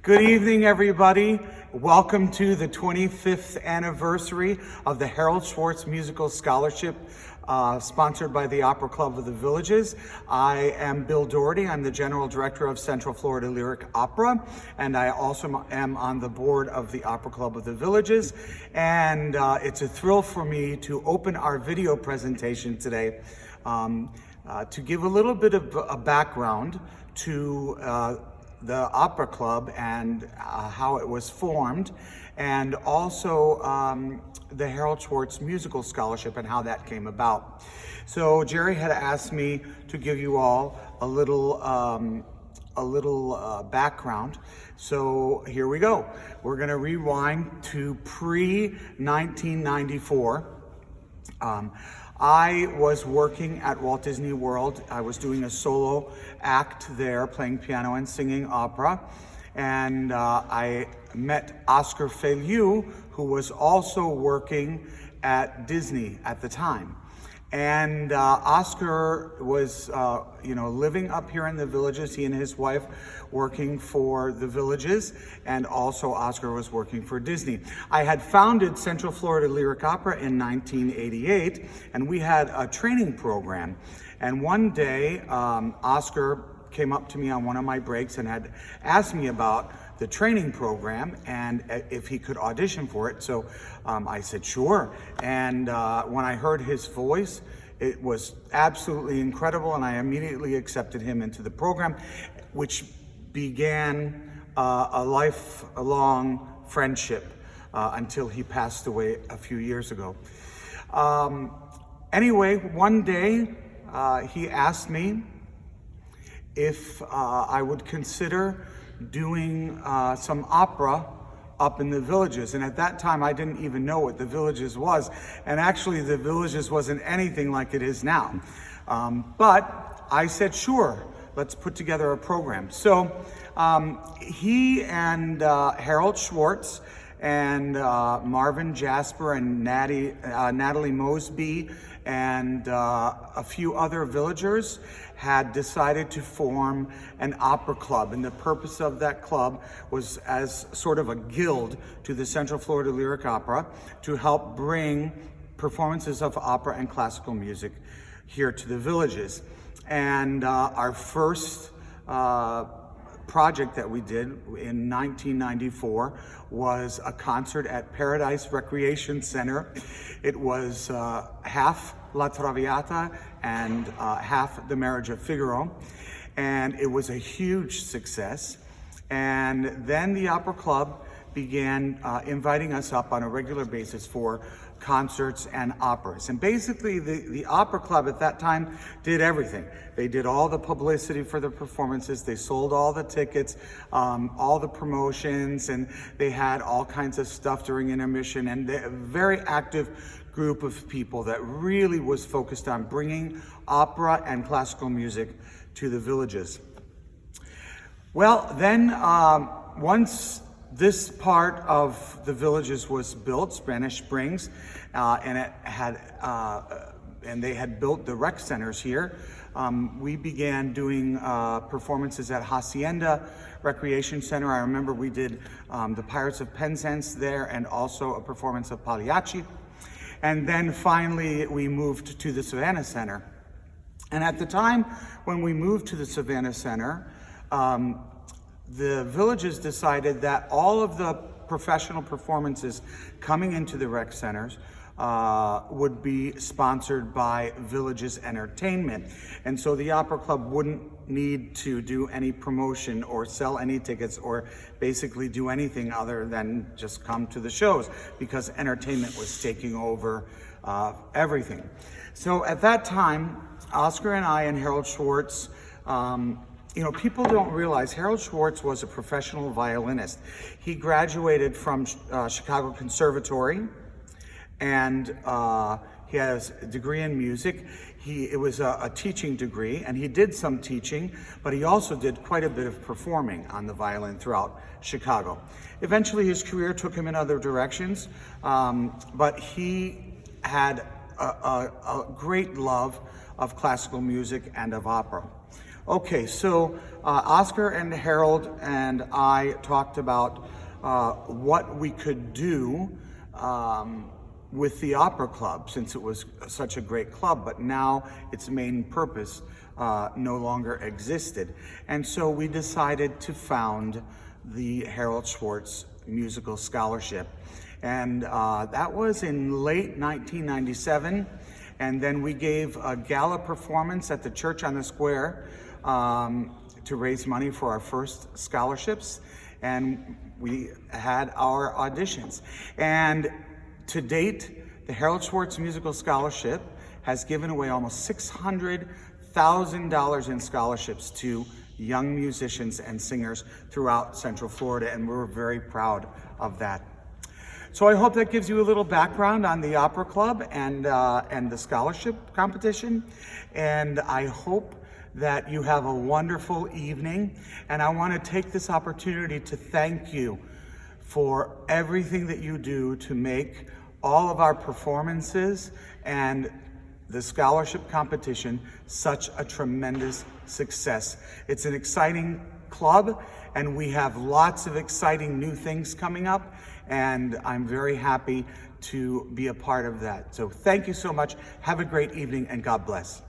Good evening, everybody. Welcome to the 25th anniversary of the Harold Schwartz Musical Scholarship, sponsored by the Opera Club of the Villages. I am Bill Doherty. I'm the General Director of Central Florida Lyric Opera, and I also am on the board of the Opera Club of the Villages. And it's a thrill for me to open our video presentation today to give a little bit of a background to the Opera Club and how it was formed, and also the Harold Schwartz Musical Scholarship and how that came about. So Jerry had asked me to give you all a little background. So here we go. We're going to rewind to pre-1994. I was working at Walt Disney World. I was doing a solo act there, playing piano and singing opera. And I met Oscar Feliu, who was also working at Disney at the time. And Oscar was, living up here in the Villages. He and his wife working for the Villages, and also Oscar was working for Disney. I had founded Central Florida Lyric Opera in 1988, and we had a training program. And one day, Oscar came up to me on one of my breaks and had asked me about the training program and if he could audition for it. So I said, sure. And when I heard his voice, it was absolutely incredible, and I immediately accepted him into the program, which began a lifelong friendship until he passed away a few years ago. Anyway, one day he asked me if I would consider doing some opera up in the Villages. And at that time, I didn't even know what the Villages was. And actually, the Villages wasn't anything like it is now. But I said, sure, let's put together a program. So he and Harold Schwartz and Marvin Jasper and Natalie Mosby and a few other villagers had decided to form an opera club. And the purpose of that club was as sort of a guild to the Central Florida Lyric Opera to help bring performances of opera and classical music here to the Villages. And our first project that we did in 1994 was a concert at Paradise Recreation Center. It was half La Traviata and half The Marriage of Figaro, and it was a huge success. And then the Opera Club began inviting us up on a regular basis for concerts and operas. And basically the Opera Club at that time did everything. They did all the publicity for the performances, they sold all the tickets, all the promotions, and they had all kinds of stuff during intermission, and a very active group of people that really was focused on bringing opera and classical music to the Villages. Well, then once this part of the Villages was built, Spanish Springs, and they had built the rec centers here. We began doing performances at Hacienda Recreation Center. I remember we did the Pirates of Penzance there, and also a performance of Pagliacci. And then finally we moved to the Savannah Center. And at the time when we moved to the Savannah Center, the Villages decided that all of the professional performances coming into the rec centers would be sponsored by Villages Entertainment. And so the Opera Club wouldn't need to do any promotion or sell any tickets or basically do anything other than just come to the shows, because entertainment was taking over everything. So at that time, Oscar and I and Harold Schwartz, people don't realize Harold Schwartz was a professional violinist. He graduated from Chicago Conservatory, and he has a degree in music. It was a teaching degree, and he did some teaching, but he also did quite a bit of performing on the violin throughout Chicago. Eventually his career took him in other directions, but he had a great love of classical music and of opera. Okay, so Oscar and Harold and I talked about what we could do with the opera club, since it was such a great club, but now its main purpose no longer existed. And so we decided to found the Harold Schwartz Musical Scholarship. And that was in late 1997. And then we gave a gala performance at the church on the square to raise money for our first scholarships. And we had our auditions. And to date, the Harold Schwartz Musical Scholarship has given away almost $600,000 in scholarships to young musicians and singers throughout Central Florida, and we're very proud of that. So I hope that gives you a little background on the Opera Club and the scholarship competition, and I hope that you have a wonderful evening. And I want to take this opportunity to thank you for everything that you do to make all of our performances and the scholarship competition such a tremendous success. It's an exciting club, and we have lots of exciting new things coming up, and I'm very happy to be a part of that. So thank you so much. Have a great evening, and God bless.